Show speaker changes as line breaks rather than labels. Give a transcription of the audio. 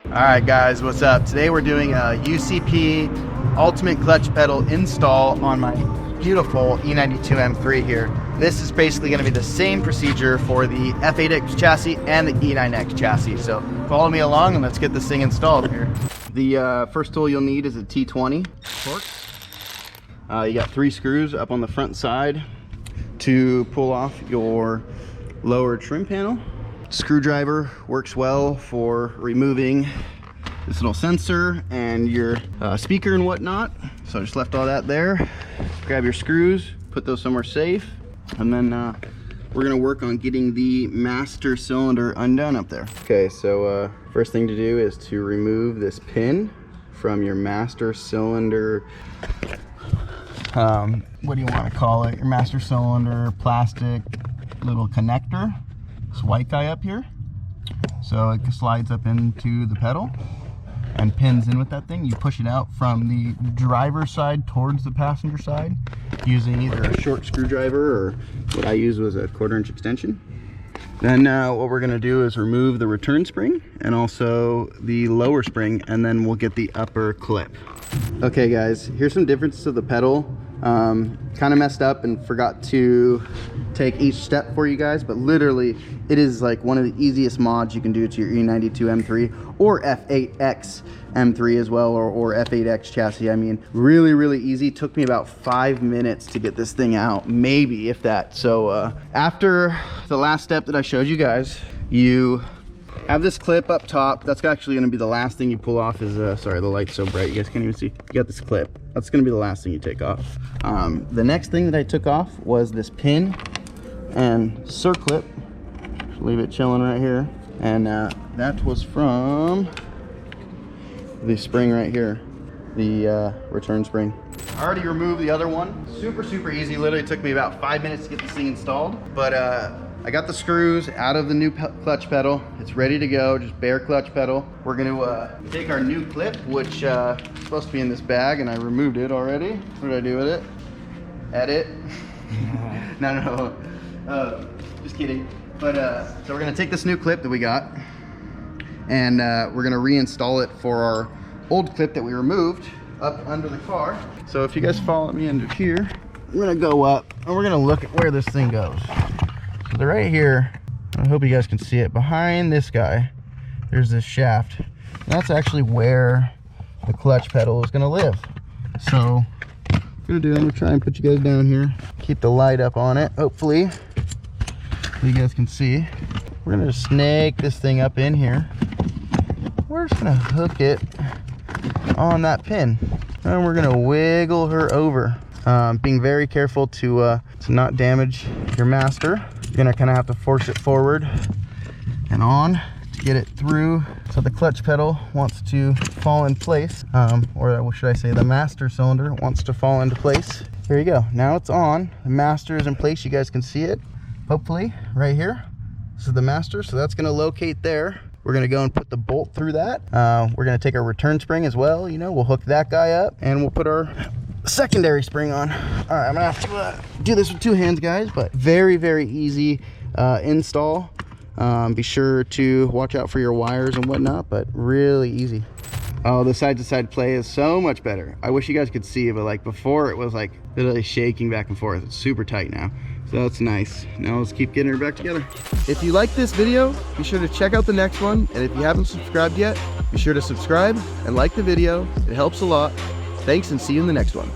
Alright guys, what's up? Today we're doing a UCP ultimate clutch pedal install on my beautiful E92 M3 here. This is basically going to be the same procedure for the F8X chassis and the E9X chassis. So follow me along and let's get this thing installed here. The first tool you'll need is a T20 torque. You got 3 screws up on the front side to pull off your lower trim panel. Screwdriver works well for removing this little sensor and your speaker and whatnot. So I just left all that there. Grab your screws, put those somewhere safe, and then we're gonna work on getting the master cylinder undone up there. Okay, so first thing to do is to remove this pin from your master cylinder. What do you want to call it? Your master cylinder plastic little connector. This white guy up here, so it slides up into the pedal and pins in with that thing. You push it out from the driver's side towards the passenger side using either a short screwdriver or what I used was a 1/4" extension. Then what we're going to do is remove the return spring and also the lower spring, and then we'll get the upper clip. Okay guys, here's some differences of the pedal. Kind of messed up and forgot to take each step for you guys, but literally it is like one of the easiest mods you can do to your E92 M3 or F8X M3 as well, or F8X chassis. I mean, really easy. Took me about 5 minutes to get this thing out, maybe if that. So after the last step that I showed you guys, you have this clip up top. That's actually going to be the last thing you pull off. Is sorry, the light's so bright you guys can't even see. You got this clip. That's going to be the last thing you take off. The next thing that I took off was this pin and circlip. Leave it chilling right here, and that was from the spring right here, the return spring. I already removed the other one. Super easy. Literally took me about 5 minutes to get this thing installed, but I got the screws out of the new clutch pedal. It's ready to go, just bare clutch pedal. We're gonna take our new clip, which is supposed to be in this bag, and I removed it already. What did I do with it? Edit. No, just kidding. But so we're gonna take this new clip that we got, and we're gonna reinstall it for our old clip that we removed up under the car. So if you guys follow me under here, we're gonna go up and we're gonna look at where this thing goes. So they're right here. I hope you guys can see it. Behind this guy, there's this shaft. And that's actually where the clutch pedal is gonna live. So what I'm gonna do, I'm gonna try and put you guys down here. Keep the light up on it, hopefully, so you guys can see. We're gonna just snake this thing up in here. We're just gonna hook it on that pin. And we're gonna wiggle her over. Being very careful to not damage your master. You're gonna kind of have to force it forward and on to get it through, so the clutch pedal wants to fall in place, or what should I say, the master cylinder wants to fall into place. Here you go. Now it's on. The master is in place. You guys can see it, hopefully, right here. This is the master, so that's gonna locate there. We're gonna go and put the bolt through that. We're gonna take our return spring as well. You know, we'll hook that guy up, and we'll put our secondary spring on. All right, I'm gonna have to do this with 2 hands, guys, but very easy install. Be sure to watch out for your wires and whatnot, but really easy. Oh, the side to side play is so much better. I wish you guys could see it, but like before it was like literally shaking back and forth. It's super tight now, so that's nice. Now let's keep getting her back together. If you like this video, be sure to check out the next one, and if you haven't subscribed yet, be sure to subscribe and like the video. It helps a lot. Thanks, and see you in the next one.